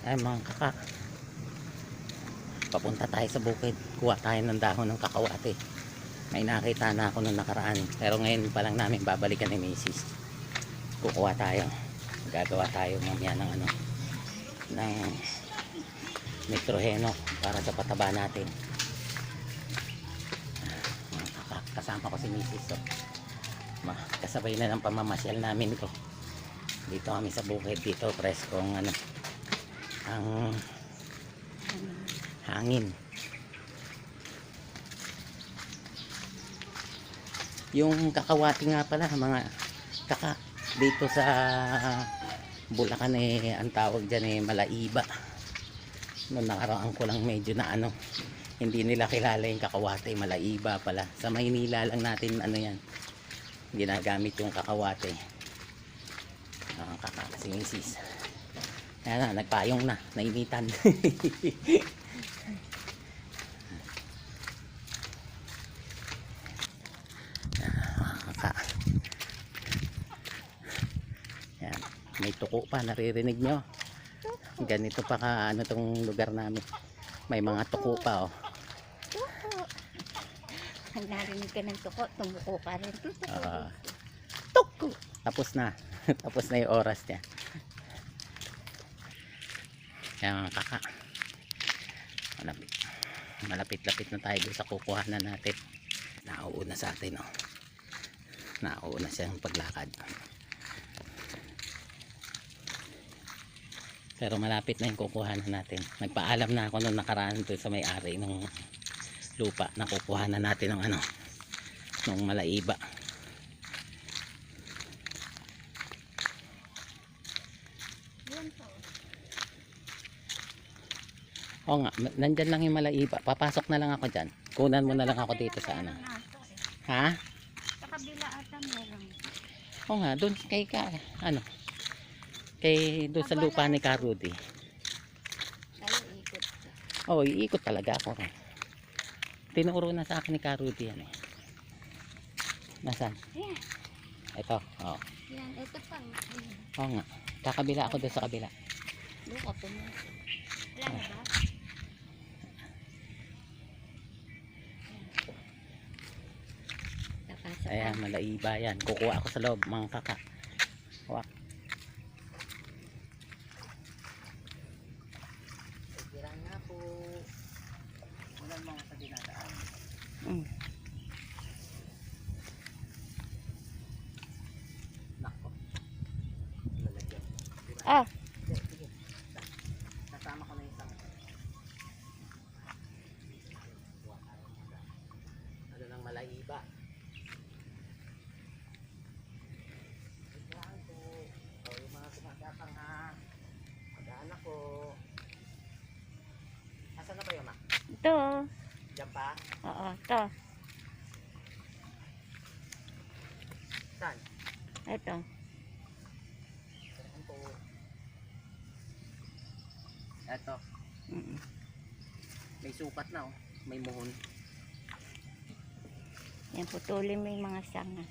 Ay mga kaka, papunta tayo sa bukid. Kuha tayo ng dahon ng kakawate. May nakita na ako nung nakaraan, pero ngayon pa lang namin babalikan ni Macy's. Kukuha tayo, gagawa tayo mamaya ng ano, ng nitroheno para sa pataba natin. Mga kaka, kasama ko si Macy's, so kasabay na ng pamamasyal namin ko. Dito kami sa bukid, dito preskong ano, ang hangin. Yung kakawati nga pala mga kaka, dito sa Bulacan ang tawag dyan malaiba. Noong nakaraan ko lang medyo na ano, hindi nila kilala yung kakawate, malaiba pala. Sa Maynila lang natin ano yan, ginagamit yung kakawate. Kaka, si Mrs. Ayan na, nagpayong na, nainitan. Yan, may tuko pa, naririnig nyo. Ganito pa ka ano tong lugar namin, may mga tuko pa. Pag narinig ka ng tuko, tumuko ka rin. Tuko! Tapos na. Tapos na yung oras niya. Kaya mga kaka, malapit-lapit na tayo sa kukuhanan natin. Nauuna sa atin, oh. Nauuna siyang paglakad. Pero malapit na yung kukuhanan natin. Nagpaalam na ako nung nakaraan doon sa may-ari ng lupa na kukuhanan natin ng ano, ng malaiba. Oo nga, nandyan lang yung malaiba. Papasok na lang ako dyan. Kunan mo na lang ako dito sa ano. Ha? Sa kabila ata meron. Oo nga, doon kay ano, kay doon sa lupa ni Karudi. Tayo ikot. Oo, iikot talaga ako. Tinuro na sa akin ni Karudi yan eh. Nasaan? Ayan. Ito, oo. Yan, ito pa. Oo nga, kakabila ako doon sa kabila. Doon ka pumunta. Wala na ba? Ayan, malaiba yan. Kukuha ako sa loob, mga kaka. Wak. Tirang nga po. Walang mga sa dinadaan. Nako. Lalagyan. Ah. Sige. Kasama ko na yung isang. Ano ng malaiba. Mag-anak ko. Asan na ba yun, ma? Ito. Diyan pa? Oo, ito. Saan? Ito. Saan po? Eto. May sukat na, oh. May muhon. Yan, putulin mo yung mga sanga.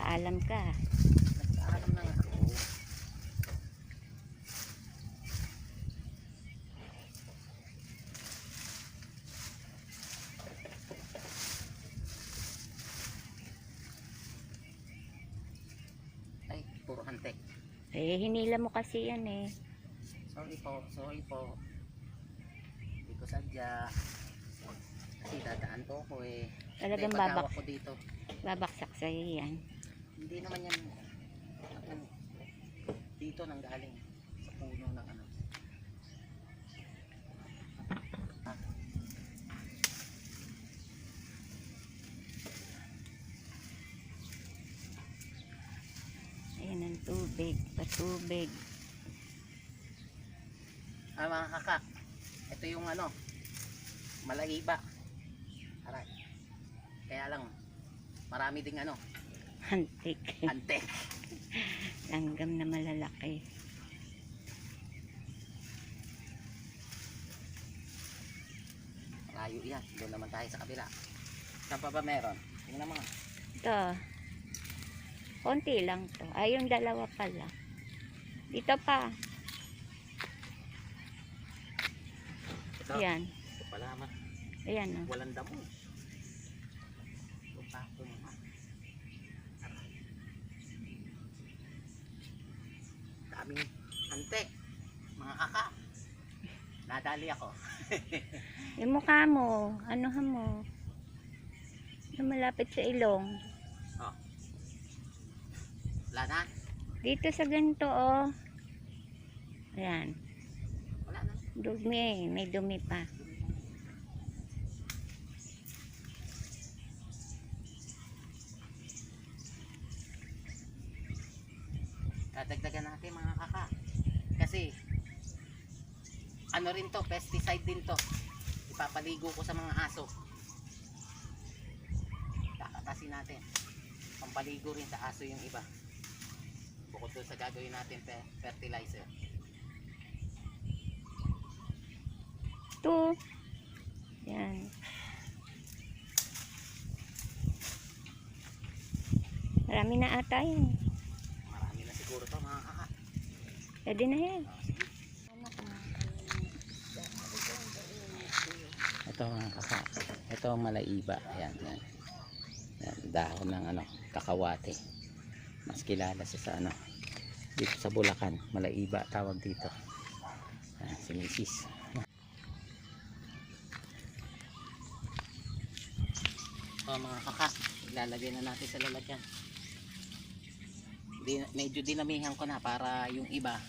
Paalam ka. Nagpaalam na nga ako. Ay, puro hantek. Eh, hinila mo kasi yan eh. Sorry po, sorry po. Hindi ko sadya. Kasi dadaan po ko eh. Talagang May pagkawak ko dito. babaksak sa'yo yan. Hindi naman yan dito nang galing sa puno ng ano. Ayan ang tubig, patubig. Mga kaka, ito yung ano, malaiba. Aray. Kaya lang marami ding ano, Antik. antek. Langgam na malalaki. Layo yan. Doon naman tayo sa kabila. Saan pa ba meron? Tingnan mo nga. Ito. Konti lang to. Ay, yung dalawa pala. Dito pa. Ito. Ayan. Ito pala ma. Ayan o. Walang damo. Ito pa ako ma. Daming antek. Mga kaka. Nadali ako. Yung mukha mo. Anuhan mo. Yung malapit sa ilong. Oh. Wala na? Dito sa ganito oh. Ayan. Wala na. Dumi. May dumi pa. Dadagdagan natin mga kaka. Kasi ano rin to, pesticide din to. Ipapaligo ko sa mga aso. Kakatasin natin. Pampaligo rin sa aso yung iba. Bukod doon sa gagawin natin fertilizer. Ito. Ayan. Marami na ata yun. Marami na siguro to mga kaka. Pwede na yan. Ito mga kaka. Ito ang malaiba. Ayan, yan. Yan, dahon ng ano, kakawate. Mas kilala siya sa ano, dito sa Bulacan. Malaiba tawag dito. Ayan, si Mrs. Ito mga kaka. Ilalagay na natin sa lalagyan. Medyo dinamihan ko na para yung iba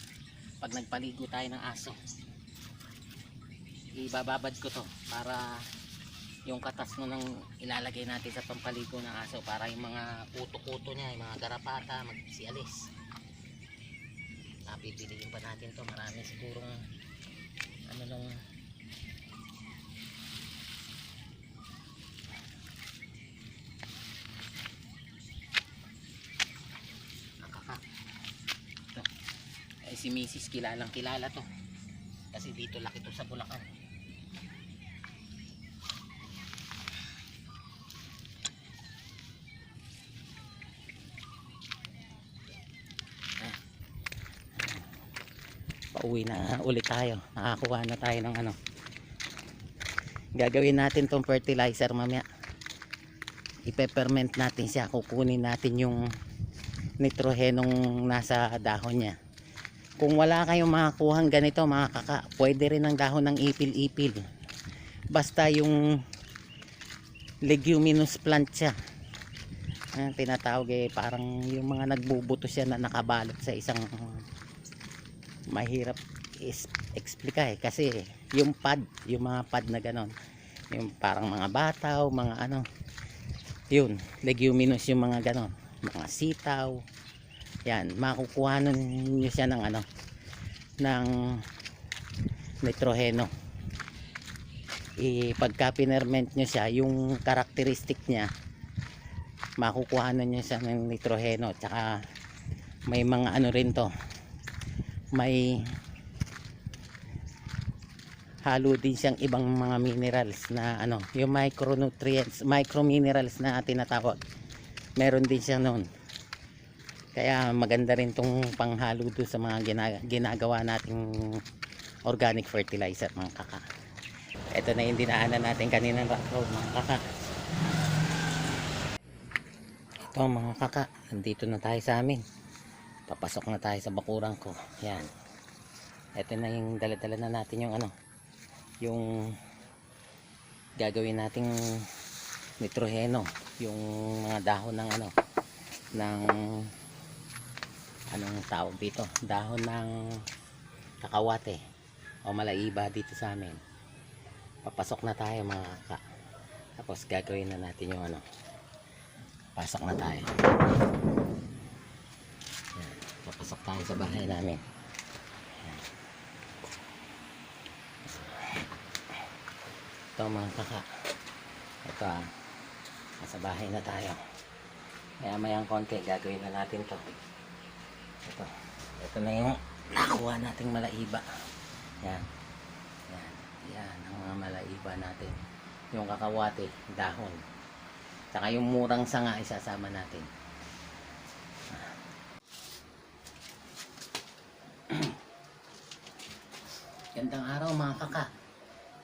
pag nagpaligo tayo ng aso ibababad ko to para yung katas mo nang ilalagay natin sa pampaligo ng aso para yung mga kuto-kuto niya, yung mga garapata magsialis. Pipiliin pa natin to, marami sigurong ano nung si Mrs. kilalang kilala to kasi dito laki to sa Bulacan. Pauwi na ulit tayo, nakakuha na tayo ng ano, gagawin natin tong fertilizer mamaya. Ipeperment natin siya, kukunin natin yung nitrohenong nasa dahon niya. Kung wala kayong makakuhang ganito mga kaka, pwede rin ang dahon ng ipil-ipil. Basta yung leguminous plant siya. Tinatawag parang yung mga nagbubuto siya na nakabalot sa isang mahirap explica kasi yung pad, yung mga pad na ganon. Yung parang mga bataw, mga ano. Yun, leguminous yung mga ganon. Mga sitaw. Yan, makukuha nyo siya ng ano, ng nitroheno. Pagka pinerment nyo siya, yung karakteristik niya, makukuha nyo siya ng nitroheno. Tsaka may mga ano rin to, may halo din siyang ibang mga minerals na ano, yung micronutrients, microminerals na tinatawag. Meron din siya noon. Kaya maganda rin tong panghalo doon sa mga ginagawa nating organic fertilizer mga kaka. Ito na yung dinaanan natin kaninang rock road mga kaka. Ito mga kaka, nandito na tayo sa amin. Papasok na tayo sa bakuran ko. Yan. Ito na yung dala-dala na natin yung ano, yung gagawin nating nitroheno, yung mga dahon ng ano, ng anong tawag dito, dahon ng kakawate o malaiba dito sa amin. Papasok na tayo mga kaka, tapos gagawin na natin yung ano, pasok na tayo. Yan. Papasok tayo sa bahay namin. Yan. Ito mga kaka, ito nasa bahay na tayo. Maya mayang konti gagawin na natin to. Ito na yung nakuha nating malaiba. Yan. Yan. Yan ang mga malaiba natin. Yung kakawate, dahon. Saka yung murang sanga isasama natin. Gandang araw mga kaka.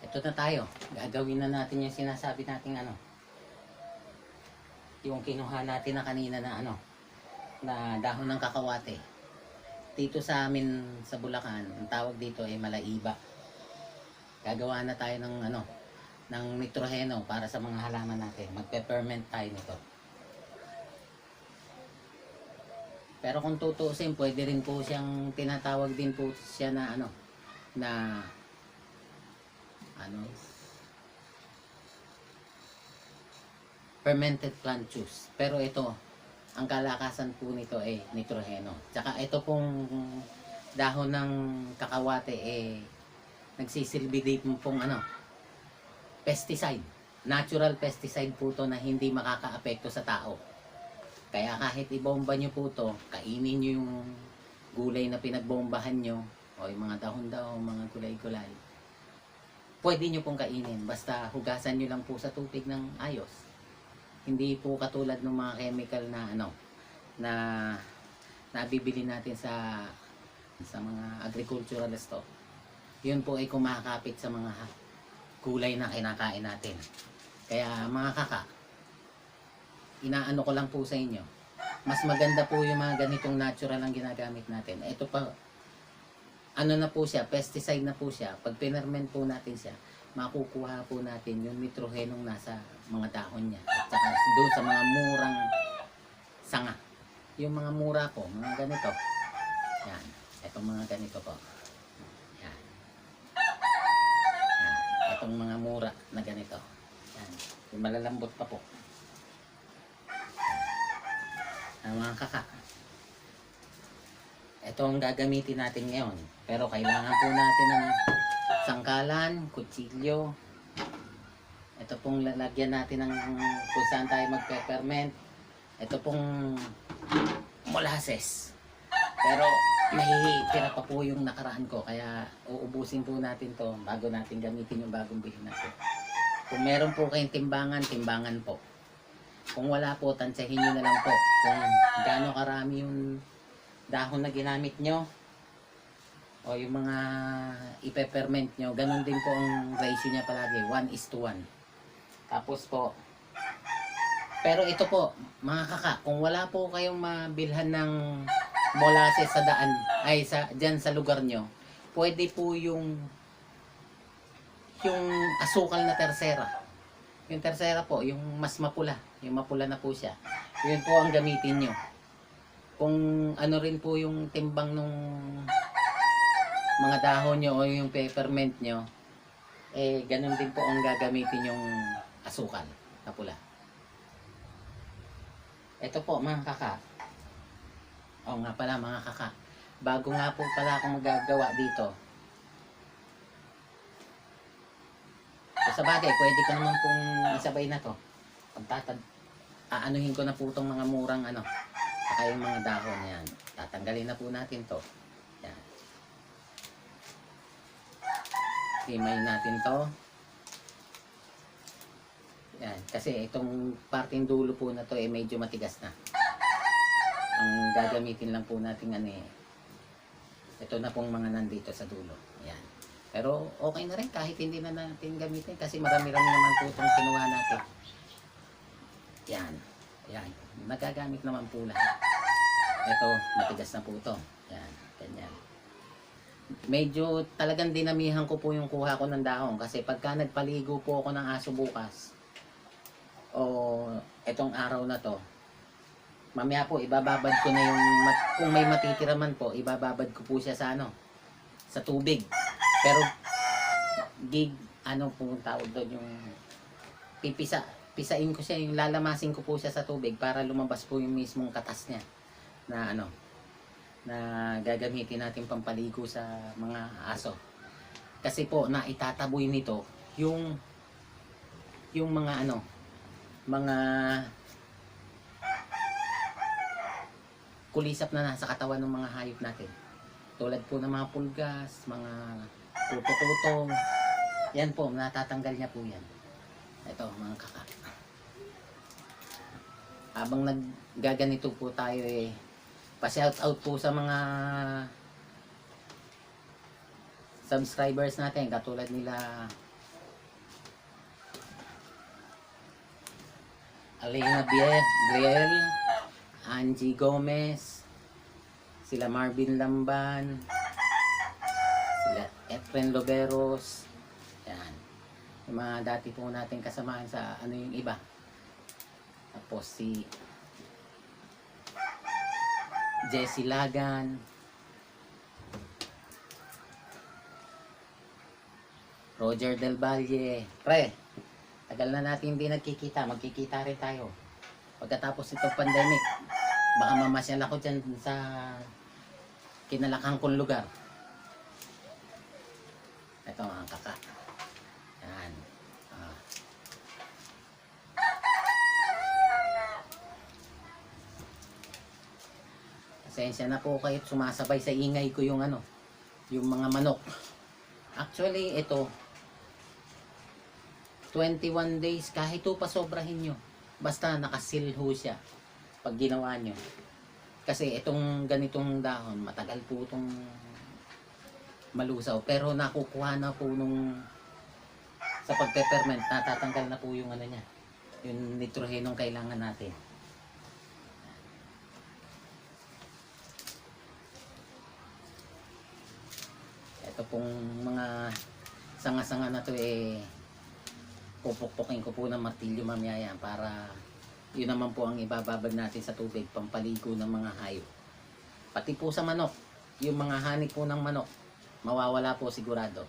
Ito na tayo. Gagawin na natin yung sinasabi nating yung kinuha natin na kanina na na dahon ng kakawate. Dito sa amin sa Bulacan, ang tawag dito ay malaiba. Gagawa na tayo ng nitroheno para sa mga halaman natin. Magpe-ferment tayo nito. Pero kung tutuusin, pwede rin po siyang tinatawag din po siya na na fermented plant juice. Pero ito, ang kalakasan po nito ay nitroheno. Tsaka ito pong dahon ng kakawate nagsisilbi din pong pesticide. Natural pesticide po to na hindi makakaapekto sa tao. Kaya kahit ibomba nyo po to, kainin nyo yung gulay na pinagbombahan nyo, o yung mga dahon-dahon, mga gulay-gulay, pwede nyo pong kainin. Basta hugasan nyo lang po sa tubig ng ayos. Hindi po katulad ng mga chemical na nabibili natin sa mga agricultural store. Yun po ay kumakapit sa mga gulay na kinakain natin. Kaya mga kaka, inaano ko lang po sa inyo, mas maganda po yung mga ganitong natural ang ginagamit natin. Ito pa, na po siya, pesticide na po siya. Pag pinerment po natin siya, makukuha po natin yung nitrohenong nasa mga dahon niya. At saka doon sa mga murang sanga. Yung mga mura po, mga ganito. Yan. Itong mga ganito po. Yan. Yan. Itong mga mura na ganito. Yan. Yung malalambot pa po. Ang mga kaka. Ito ang gagamitin natin ngayon. Pero kailangan po natin ng sangkalan, kutsilyo. Ito pong lalagyan natin ng kung saan tayo magpe-ferment. Ito pong molasses. Pero mahihitira pa po yung nakaraan ko. Kaya uubusin po natin to bago natin gamitin yung bagong bilhin natin. Kung meron po kayong timbangan, timbangan po. Kung wala po, tansyahin nyo na lang po kung gaano karami yung dahon na ginamit nyo o yung mga ipe-ferment nyo. Ganon din po ang ratio niya palagi, 1:1. Tapos po, pero ito po mga kaka, kung wala po kayong mabilhan ng molasses sa daan ay dyan sa lugar nyo, pwede po yung asukal na tersera. Yung tersera po, yung mas mapula. Yung mapula na po siya. Yun po ang gamitin nyo. Kung rin po yung timbang nung mga dahon nyo o yung peppermint nyo, ganun din po ang gagamitin yung asukal na pula. Ito po mga kaka. O nga pala mga kaka. Bago nga po pala akong magagawa dito, sa bagay, pwede ko naman pong isabay na to. Aanuhin ko na po itong mga murang saka yung mga dahon. Yan. Tatanggalin na po natin to. Yan. Himay natin to. Yan. Kasi itong parting dulo po na to medyo matigas na. Ang gagamitin lang po natin ito na pong mga nandito sa dulo. Yan. Pero okay na rin kahit hindi na natin gamitin kasi marami-rami naman po itong kinuha natin. Yan. Yan. Nagagamit naman po lahat. Ito, matigas na po ito. Yan. Ganyan. Medyo talagang dinamihan ko po yung kuha ko ng dahon kasi pagka nagpaligo po ako ng aso bukas o itong araw na to, mamaya po ibababad ko na kung may matitira man po, ibababad ko po siya sa tubig. Pero pong tawag doon, yung pisain ko siya, yung lalamasin ko po siya sa tubig para lumabas po yung mismong katas niya na na gagamitin natin pampaligo sa mga aso. Kasi po naitataboy nito yung mga mga kulisap na nasa katawan ng mga hayop natin. Tulad po ng mga pulgas, mga tuto-tuto. Yan po, natatanggal niya po yan. Ito, mga kaka. Habang naggaganito po tayo pa-shout out po sa mga subscribers natin katulad nila Alina Briel, Angie Gomez, sila Marvin Lamban, sila Efren Loberos, yan. Yung mga dati po natin kasamahan sa ano yung iba. Tapos si Jessie Lagan, Roger Del Valle. Pre, tagal na natin hindi nagkikita, magkikita rin tayo. Pagkatapos itong pandemic, baka mamasyal ako dyan sa kinalakang kong lugar. Ito ang kaka. Yan. Ah. Pasensya na po kayo, sumasabay sa ingay ko yung ano, yung mga manok. Actually, ito, 21 days, kahit ito pa sobrahin nyo. Basta nakasil ho siya pag ginawa nyo. Kasi itong ganitong dahon, matagal po itong malusaw. Pero nakukuha na po nung sa pagpe-ferment, natatanggal na po yung ano niya, yung nitrogenong kailangan natin. Ito pong mga sanga-sanga na to pupukpukin ko po ng martilyo mamaya yan para yun naman po ang ibababad natin sa tubig pampaligo ng mga hayop. Pati po sa manok, yung mga hani po ng manok mawawala po sigurado.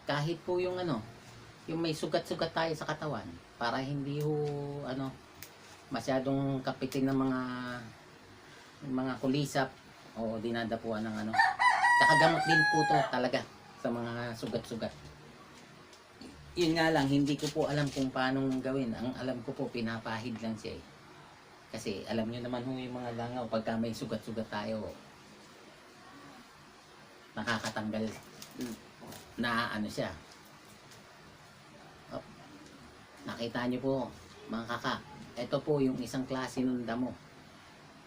Kahit po yung ano, yung may sugat-sugat tayo sa katawan para hindi ho ano masyadong kapitin ng mga kulisap o dinadapuan ng ano. Tsaka gamot din po to talaga sa mga sugat-sugat. Yun nga lang, hindi ko po alam kung paano gawin. Ang alam ko po, pinapahid lang siya eh. Kasi alam nyo naman ho yung mga langaw, pagka may sugat-sugat tayo, nakakatanggal na ano siya. Oh, nakita nyo po mga kaka, ito po yung isang klase ng damo.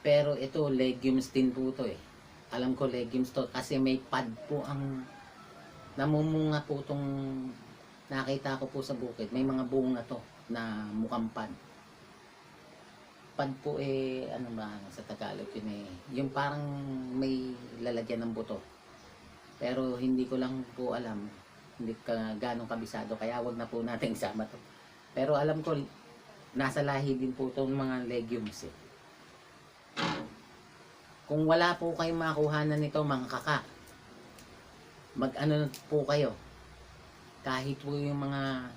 Pero ito, legumes din po to eh. Alam ko legumes to kasi may pad po ang namumunga po tong nakita ko po sa bukid. May mga bunga to na mukhang pad. Pad po ano ba sa Tagalog yun yung parang may lalagyan ng buto. Pero hindi ko lang po alam, hindi ka ganong kabisado kaya wag na po natin isama to. Pero alam ko nasa lahi din po tong mga legumes eh. Kung wala po kayong makuhanan nito mga kaka, mag-ano po kayo. Kahit po yung mga,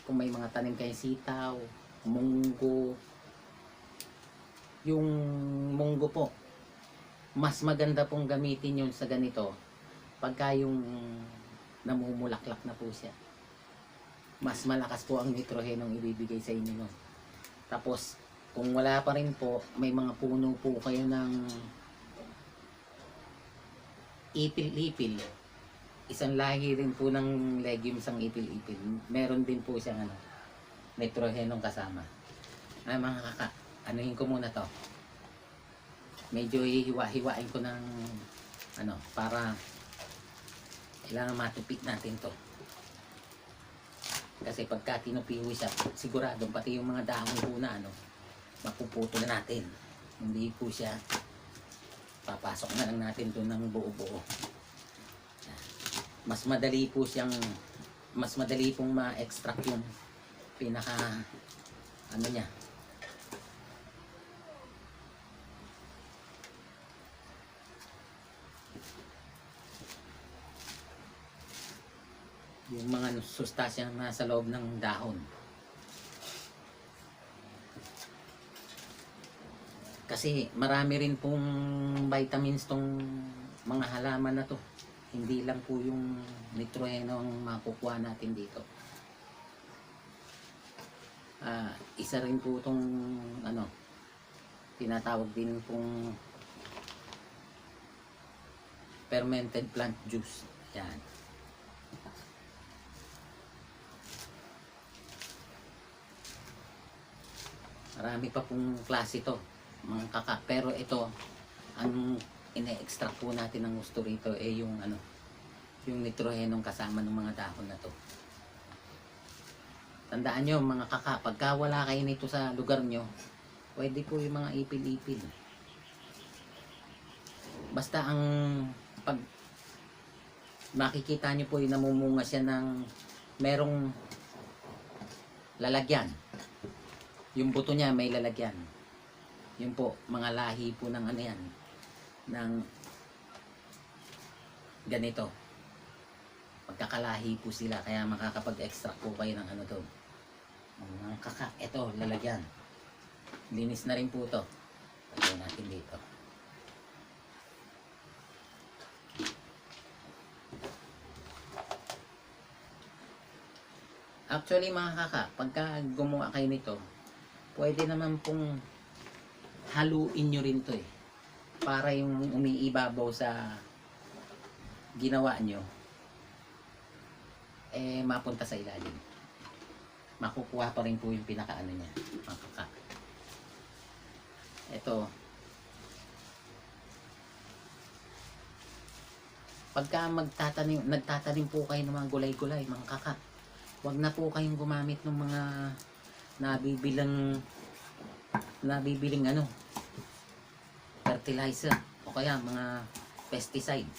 kung may mga tanim kayong sitaw, munggo, yung munggo po, mas maganda pong gamitin yun sa ganito pagka yung namumulaklak na po siya. Mas malakas po ang nitrogenong ibibigay sa inyo nun. Tapos, kung wala pa rin po, may mga puno po kayo ng ipil-ipil. Isang lahi rin po ng legumes ang ipil-ipil. Meron din po siyang nitrogenong kasama. Ay mga kaka, anuhin ko muna to. Medyo hiwa-hiwain ko ng para kailangan matupik natin to. Kasi pagka tinupiwi siya, siguradong pati yung mga dahon po na mapuputol natin. Hindi po siya papasok na lang natin doon ng buo-buo. Mas madali pong ma-extract yung pinaka niya. Yung mga sustansya na nasa loob ng dahon. Kasi marami rin pong vitamins tong mga halaman na to. Hindi lang po yung nitrogeno ang makukuha natin dito. Isa rin po tong tinatawag din pong fermented plant juice. Yan. Marami pa pong klase to mga kaka, pero ito ang ine-extract po natin ng gusto rito yung yung nitrohenong kasama ng mga dahon na to. Tandaan nyo mga kaka, pagka wala kayo nito sa lugar nyo, pwede po yung mga ipil-ipil. Basta ang pag makikita nyo po yung namumunga siya ng merong lalagyan. Yung buto niya may lalagyan. Yun po, mga lahi po ng yan, ng ganito. Pagkakalahi po sila, kaya makakapag-extract po kayo ng doon. Mga kaka, eto, lalagyan. Linis na rin po to. Lagyan natin dito. Actually mga kaka, pagka gumawa kayo nito, pwede naman pong haluin nyo rin to para yung umiibabaw sa ginawa nyo, mapunta sa ilalim. Makukuha pa rin po yung pinakaano niya, mga kaka. Ito. Pagka nagtatanim po kayo ng mga gulay-gulay, mga kaka, wag na po kayong gumamit ng mga nabibiling fertilizer o kaya mga pesticide.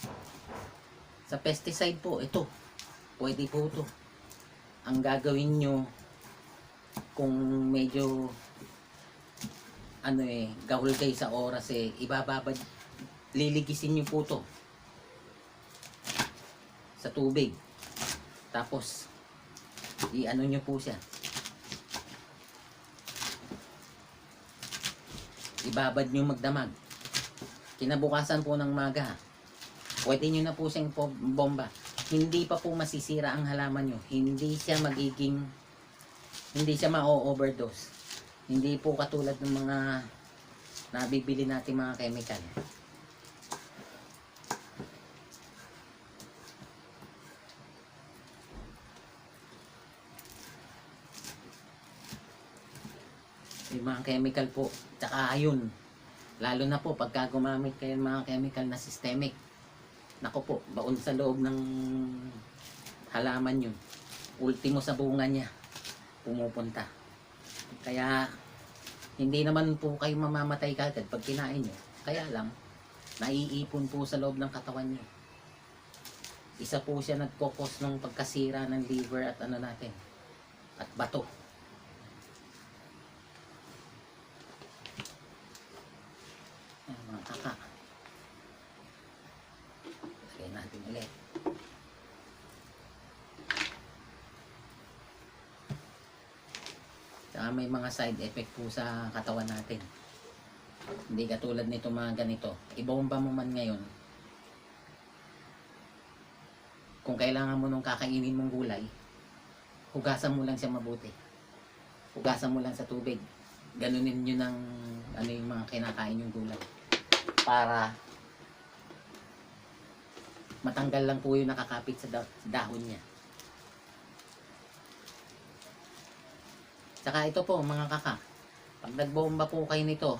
Sa pesticide po, ito, pwede po ito. Ang gagawin nyo, kung medyo gahul kayo sa oras, ibababad, liligisin nyo po ito sa tubig. Tapos nyo po siya, ibabad nyo magdamag. Kinabukasan po ng maga, pwede nyo na po siyang bomba. Hindi pa po masisira ang halaman nyo. Hindi siya ma-overdose. Hindi po katulad ng mga nabibili natin mga chemical. Yung mga chemical po, tsaka ayun, lalo na po pagka gumamit kayo ng mga chemical na systemic, nako po, baon sa loob ng halaman yun, ultimo sa bunga niya pumupunta. Kaya hindi naman po kayo mamamatay kagad pag kinain nyo, kaya lang naiipon po sa loob ng katawan nyo. Isa po siya nagkokos ng pagkasira ng liver at natin, at bato. Mga kaka, lagay natin ulit. Saka may mga side effect po sa katawan natin. Hindi katulad nito mga ganito. Ibomba mo man ngayon, kung kailangan mo nung kakainin mong gulay, hugasan mo lang siya mabuti. Hugasan mo lang sa tubig. Ganunin nyo ng yung mga kinakain yung gulay, para matanggal lang po yung nakakapit sa dahon niya. Saka ito po mga kaka, pag nagbomba po kayo nito,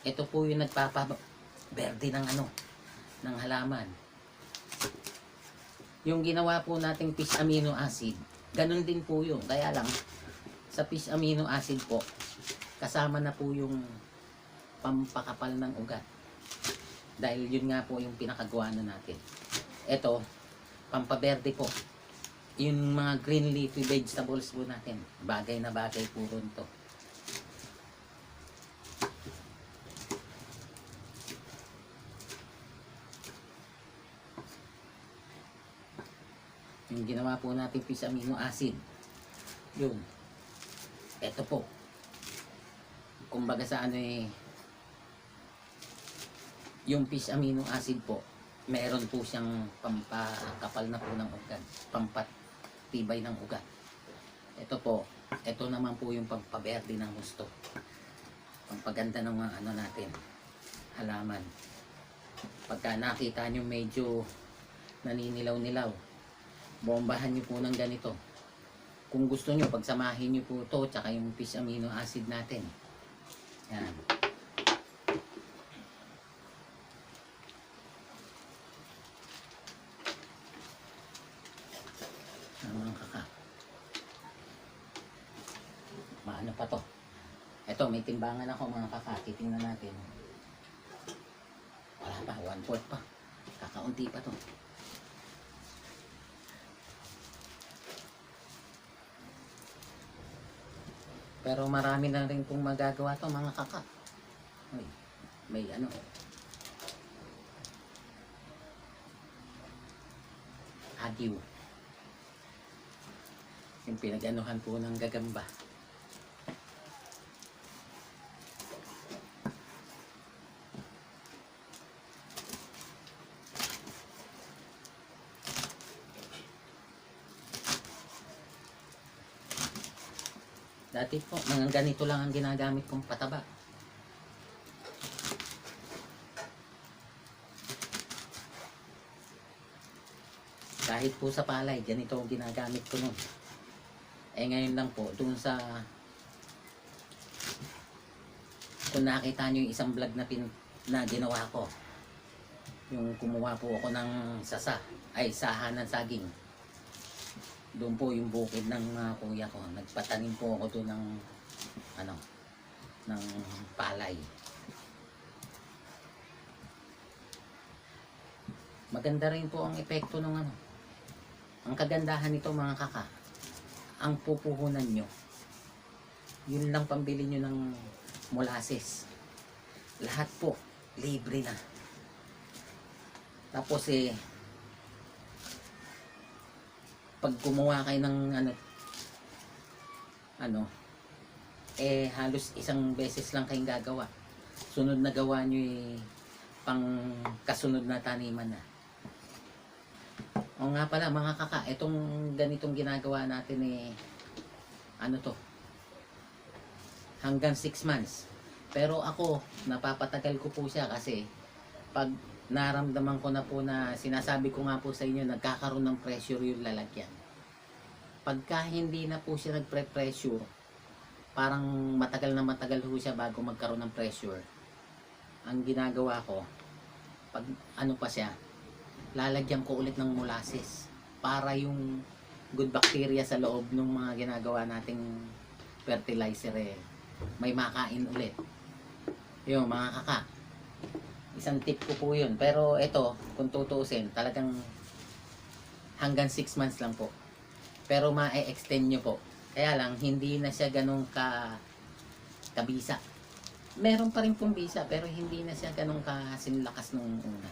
ito po yung nagpapaberde ng ng halaman. Yung ginawa po nating fish amino acid, ganun din po yun. Kaya lang sa fish amino acid po, kasama na po yung pampakapal ng ugat. Dahil yun nga po yung pinakagawa na natin. Ito, pampaberde po. Yung mga green leafy vegetables po natin, bagay na bagay po ron to. Yung ginawa po natin fish amino acid, yun. Ito po, kumbaga sa yung fish amino acid po, meron po siyang pampakapal na po ng ugat, pampatibay ng ugat. Ito po, ito naman po yung pampaberde ng gusto, pampaganda ng mga natin, halaman. Pagka nakita nyo medyo naninilaw-nilaw, bombahan nyo po ng ganito. Kung gusto nyo, pagsamahin nyo po ito tsaka yung fish amino acid natin. Yan. Ito, may timbangan ako mga kaka. Titingnan natin. Wala pa, 1/4 pa. Kakaunti pa to. Pero marami na rin pong magagawa to mga kaka. Uy, may ano. Adiw. Yung pinag-anuhan po ng gagamba. Dati po, mga ganito lang ang ginagamit kong pataba. Kahit po sa palay, ganito ang ginagamit ko nun. Eh ngayon lang po, dun sa... Kung nakita nyo yung isang vlog na ginawa ko. Yung kumuha po ako ng saha ng saging. Doon po yung bukid ng kuya ko. Nagpatanim po ako doon ng ng palay. Maganda rin po ang epekto ng Ang kagandahan nito mga kaka, ang pupuhunan nyo, yun lang pambili nyo ng molasses. Lahat po, libre na. Tapos pag gumawa kayo ng halos isang beses lang kayong gagawa. Sunod na gawa nyo pang kasunod na taniman na. O nga pala mga kaka, itong ganitong ginagawa natin hanggang 6 months. Pero ako, napapatagal ko po siya kasi pag naramdaman ko na po na sinasabi ko nga po sa inyo, nagkakaroon ng pressure yung lalagyan. Pagka hindi na po siya nagpre-pressure, parang matagal po siya bago magkaroon ng pressure. Ang ginagawa ko, pag pa siya, lalagyan ko ulit ng molasses para yung good bacteria sa loob ng mga ginagawa nating fertilizer may makain ulit. Yung mga kaka, isang tip ko po yun. Pero ito, kung tutuusin, talagang hanggang 6 months lang po. Pero ma-extend nyo po. Kaya lang, hindi na siya ganun kabisa. Meron pa rin pong bisa, pero hindi na siya ganun kasinlakas nung una.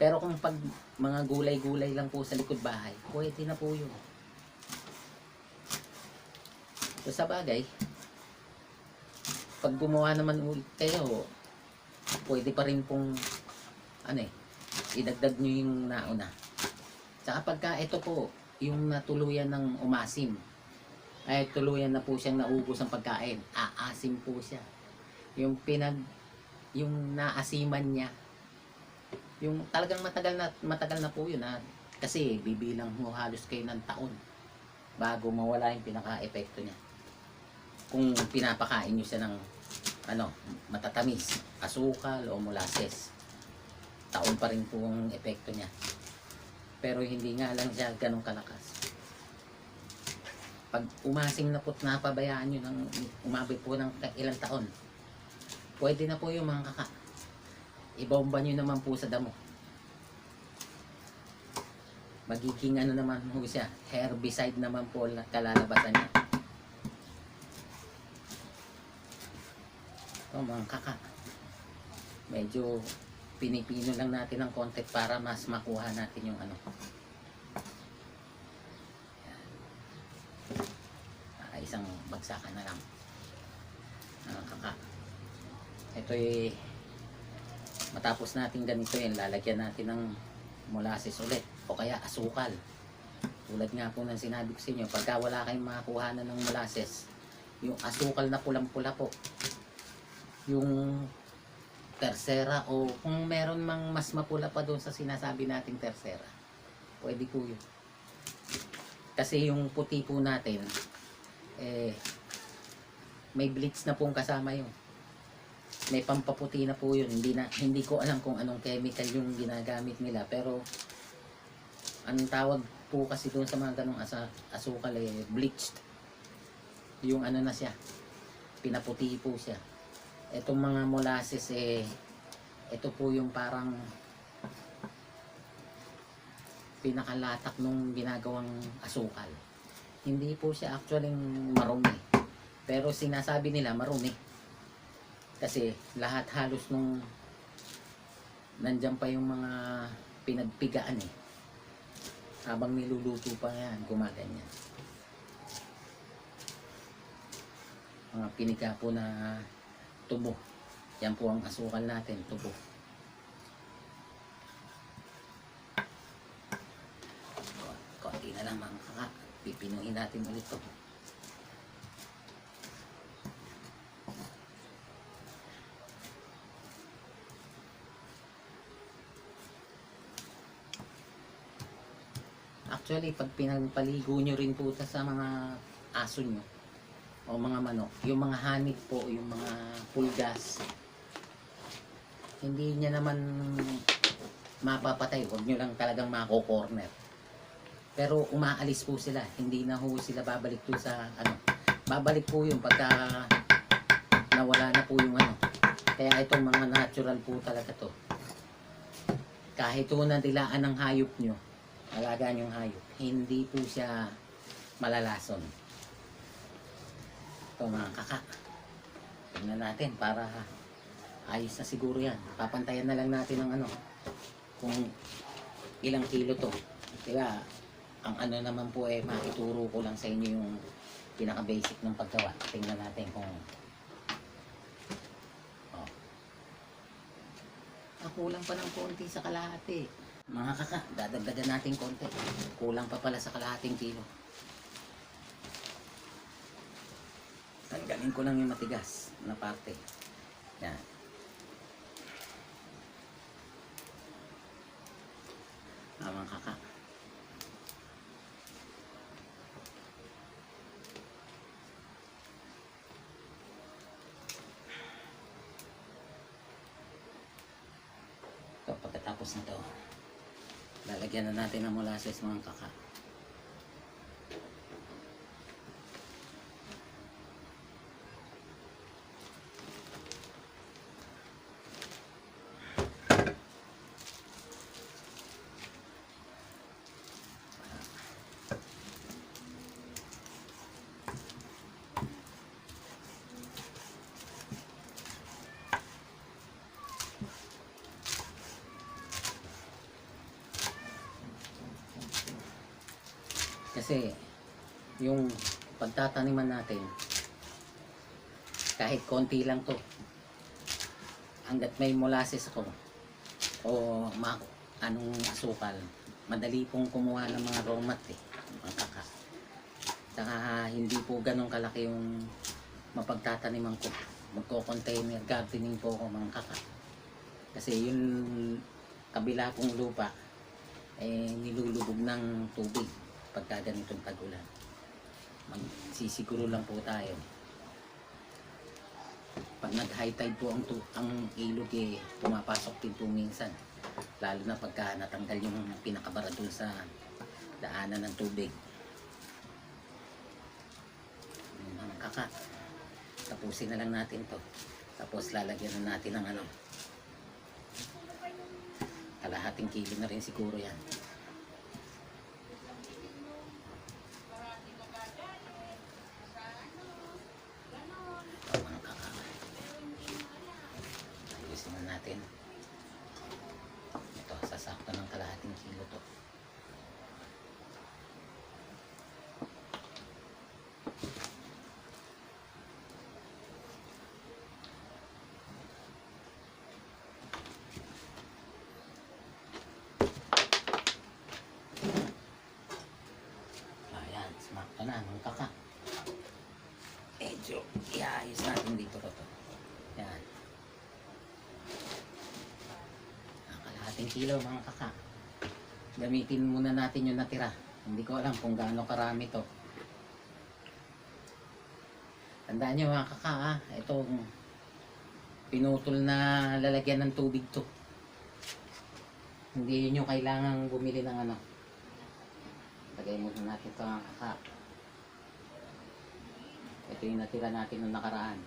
Pero kung pag mga gulay-gulay lang po sa likod bahay, pwede na po yun. So sa bagay, pag gumawa naman ulit kayo, pwede pa rin pong idagdag nyo yung nauna. Tsaka pagka ito po, yung natuluyan ng umasim, ay tuluyan na po siyang naubos ang pagkain, aasim po siya. Yung naasiman niya, yung talagang matagal na po yun kasi bibilang mo halos kayo ng taon bago mawala yung pinaka-epekto niya. Kung pinapakain nyo siya ng matatamis, asukal o molasses, taon pa rin po ang epekto niya. Pero hindi nga lang siya ganun kalakas. Pag umasing na po't napabayaan nyo ng umabot po ng ilang taon, pwede na po yung mga kaka. Ibomba nyo naman po sa damo. Magiging naman po siya, herbicide naman po kalalabasan niya. So mga kaka, medyo pinipino lang natin ng konti para mas makuha natin yung isang bagsakan na lang. Mga kaka, ito matapos natin ganito lalagyan natin ng molasses ulit o kaya asukal. Tulad nga po ng sinabi ko sa inyo, pagka wala kayong makakuha na ng molasses, yung asukal na pulang-pula po, yung tersera, o kung meron mang mas mapula pa doon sa sinasabi nating tersera, pwede po yun. Kasi yung puti po natin may bleach na pong kasama yun. May pampaputi na po yun. Hindi ko alam kung anong chemical yung ginagamit nila, pero anong tawag po kasi doon sa mga ganong asukal bleached. Yung na siya, pinaputi po siya. Itong mga molasses ito po yung parang pinakalatak nung ginagawang asukal. Hindi po siya actually marumi. Pero sinasabi nila marumi. Kasi lahat halos nung nandyan pa yung mga pinagpigaan habang niluluto pa yan, gumaganyan. Mga piniga po na tubo. Yan po ang asukal natin, tubo. Konti na lang mga kaka. Pipinuhin natin ulit to. Actually, pag pinagpaligo nyo rin po sa mga aso nyo o mga manok, yung mga hanig po, yung mga pulgas, hindi niya naman mapapatay. Huwag nyo lang talagang mako-corner. Pero umaalis po sila. Hindi na ho sila babalik po sa ano. Babalik po yun pagka nawala na po yung ano. Kaya itong mga natural po talaga to. Kahit po nadilaan ng hayop nyo, alagaan yung hayop, hindi po siya malalason. Ito mga kaka. Tingnan natin para ayos na siguro yan. Papantayan na lang natin ng ano, kung ilang kilo to. Kaya ang ano naman po maituro ko lang sa inyo yung pinaka basic ng paggawa. Tingnan natin kung kulang pa ng konti sa kalahati. Mga kaka, dadagdagan natin konti. Kulang pa pala sa kalahating kilo. Tanggalin ko lang yung matigas na parte. Yan. Mga kaka. So, pagkatapos nito, lalagyan na natin ng molasses mga kaka. Kasi yung pagtataniman natin, kahit konti lang to, hanggat may molasses ako o anong asukal, madali pong kumuha ng mga raw mat mga kaka. Saka hindi po ganun kalaki yung mapagtataniman ko. Magko-container gardening po ako mga kaka. Kasi yung kabila kong lupa nilulubog ng tubig pagka ganitong tag-ulan. Magsisiguro lang po tayo. Pag nag-high tide po ang ilog pumapasok din po minsan. Lalo na pagka natanggal yung pinakabara dun sa daanan ng tubig. Mga kaka, tapusin na lang natin to. Tapos lalagyan na natin ng ano, kalahating kilo na rin siguro yan. Natin ito, sasakto ng kalahating kilo to. Ayan, smakto na ng kaka. Medyo iayos natin dito to. Yan, kilo mga kaka. Gamitin muna natin yung natira. Hindi ko alam kung gaano karami to. Tandaan nyo mga kaka, itong pinutol na lalagyan ng tubig to. Hindi nyo kailangang bumili ng ano. Lagay muna natin ito mga kaka. Ito Ito yung natira natin nung nakaraan.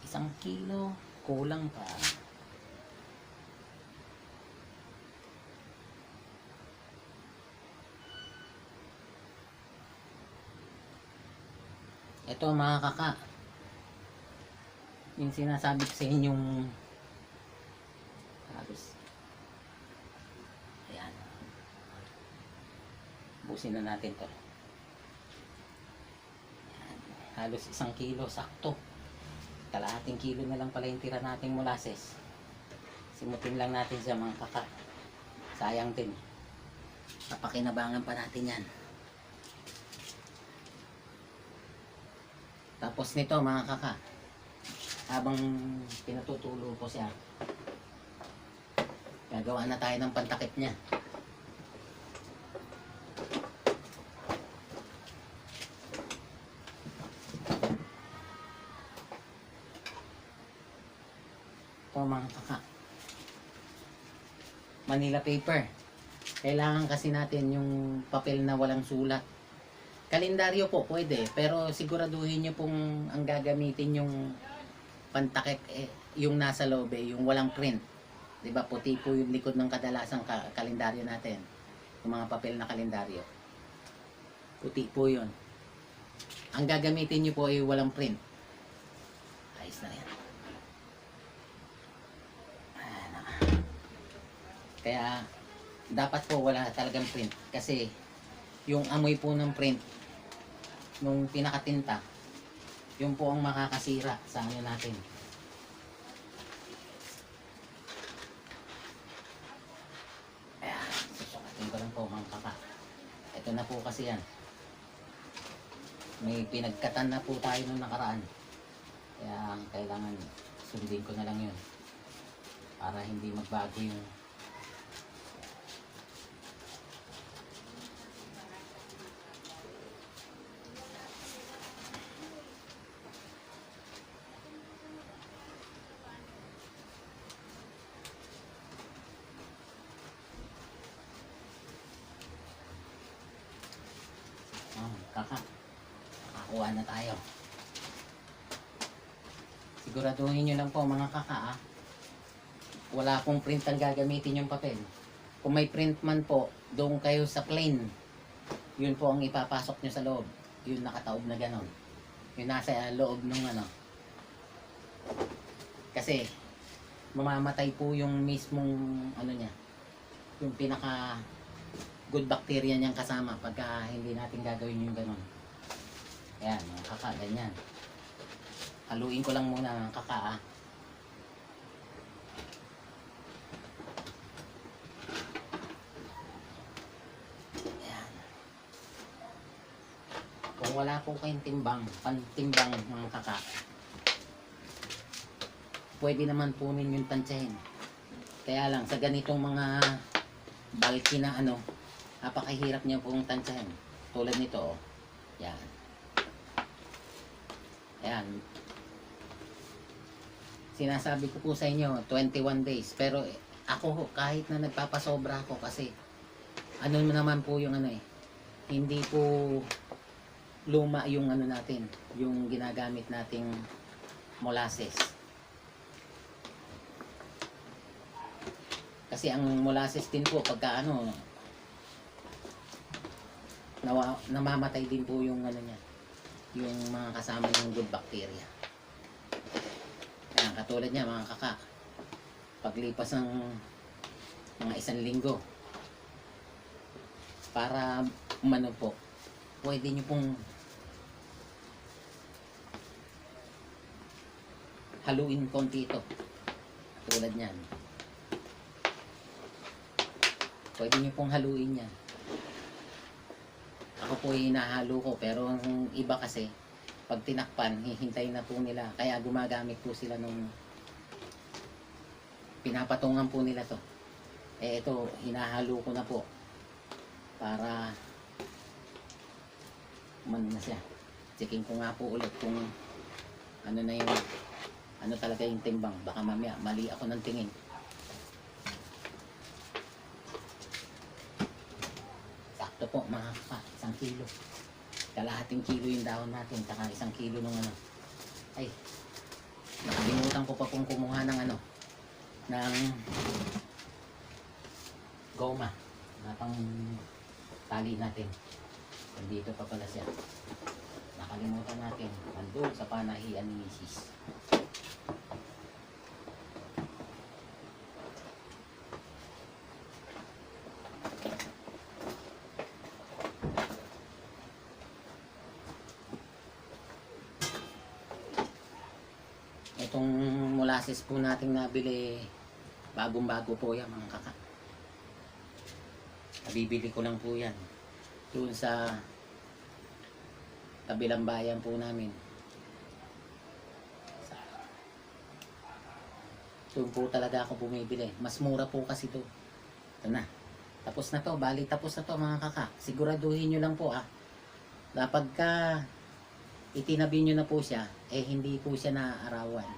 Isang kilo, kulang pa. Ito mga kaka, yung sinasabi ko sa inyong halos, ayan, busin na natin to. Ayan, halos 1 kilo sakto. Kalahating kilo na lang pala yung tira nating molasses. Simutin lang natin siya mga kaka, sayang din, papakinabangan pa natin yan. Tapos nito mga kaka, habang pinatutulo ko siya, gagawa na tayo ng pantakip niya. Ito mga kaka, Manila paper. Kailangan kasi natin yung papel na walang sulat. Kalendaryo po pwede, pero siguraduhin nyo pong ang gagamitin yung pantakip yung nasa loob yung walang print. 'Di ba? Puti po yung likod ng kadalasang kalendaryo natin. Yung mga papel na kalendaryo. Puti po 'yon. Ang gagamitin nyo po ay walang print. Ayos na 'yan. Kaya dapat po wala talagang print kasi yung amoy po ng print nung pinakatinta, yun po ang makakasira sa ano natin. Ayan, susukatin ko lang po mga kaka. Ito na po kasi yan. May pinagkatan na po tayo nung nakaraan. Kaya kailangan sundin ko na lang yun para hindi magbago yung kaka, nakakuha na tayo. Siguraduhin nyo lang po mga kaka wala pong print ang gagamitin yung papel. Kung may print man po, doon kayo sa plain, yun po ang ipapasok nyo sa loob, yung nakataob na ganon, yung nasa loob ng ano, kasi mamamatay po yung mismong ano niya, yung pinaka good bacteria niyang kasama pagka hindi natin gagawin yung ganon. Ayan mga kaka, ganyan. Haluin ko lang muna mga kaka Ayan. Kung wala po kayong timbang, pantimbang mga kaka, pwede naman po ninyong tansyahin. Kaya lang sa ganitong mga bulky na ano, napakahirap niya pong tansyahin. Tulad nito, yan. Ayan. Sinasabi ko po sa inyo, 21 days. Pero ako, kahit na nagpapasobra ako kasi, ano naman po yung ano hindi po luma yung ano natin, yung ginagamit nating molasses. Kasi ang molasses din po, pagka ano, namamatay din po yung ano niya, yung mga kasama ng good bacteria. Ayan, katulad niya mga kaka, paglipas ng mga 1 linggo, para umano po, pwede nyo pong haluin konti ito. Tulad niyan, pwede nyo pong haluin yan. Ako po hinahalo ko, pero ang iba kasi pag tinakpan, hihintayin na po nila, kaya gumagamit po sila nung pinapatungan po nila to. Ito hinahalo ko na po para umano na siya. Checking ko nga po ulit kung ano na yung ano talaga yung timbang. Baka mamaya mali ako ng tingin. Sakto po mga kaka, 1 kilo. Kalahating kilo yung dahon natin, saka 1 kilo ng ano. Ay, nakalimutan ko pa pong kumuha ng ano, ng goma na pang tali natin. Nandito pa pala siya. Nakalimutan natin. Nandun sa panahian ni Mrs. Itong molasses po nating nabili, bagong-bago po yan mga kaka. Nabibili ko lang po yan doon sa kabilang bayan po namin. Doon po talaga ako bumibili. Mas mura po kasi to. Ito na. Tapos na to. Bali tapos na to mga kaka. Siguraduhin nyo lang po kapag ka itinabi nyo na po siya, hindi po siya naaarawan.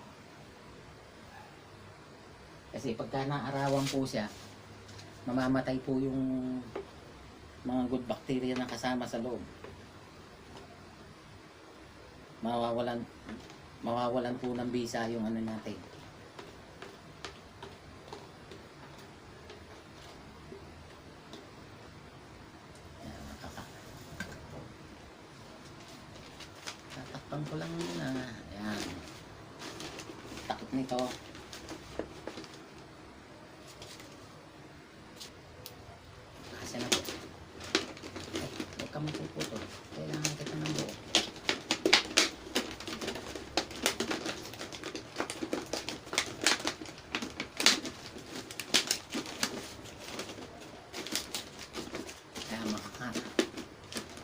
Kasi pagka naarawan po siya, mamamatay po yung mga good bacteria na kasama sa loob. Mawawalan po ng bisa yung ano natin. Ayan, kaka. Tatakpan ko lang muna. Ayan. Takot nito. Kasi na po. Ay, huwag ka magpuputol. Kailangan kita ng buo.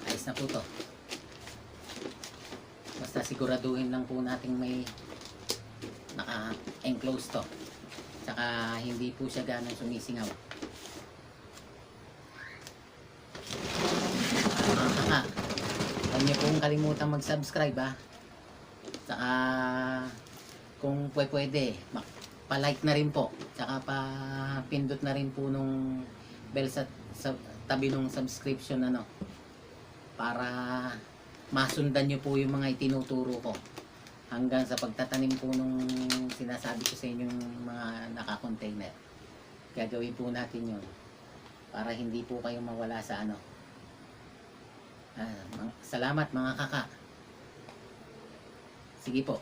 Ayos na po to. Basta siguraduhin lang po nating may naka-enclose to. Saka hindi po siya ganang sumisingaw. Huwag niyo pong kalimutan mag-subscribe Saka kung pwede, pa-like na rin po. Saka pa-pindot na rin po nung bell sa tabi nung subscription para masundan nyo po yung mga itinuturo ko hanggang sa pagtatanim po nung sinasabi ko sa inyong mga naka-container. Gagawin po natin yun para hindi po kayo mawala sa salamat mga kaka. Sige po.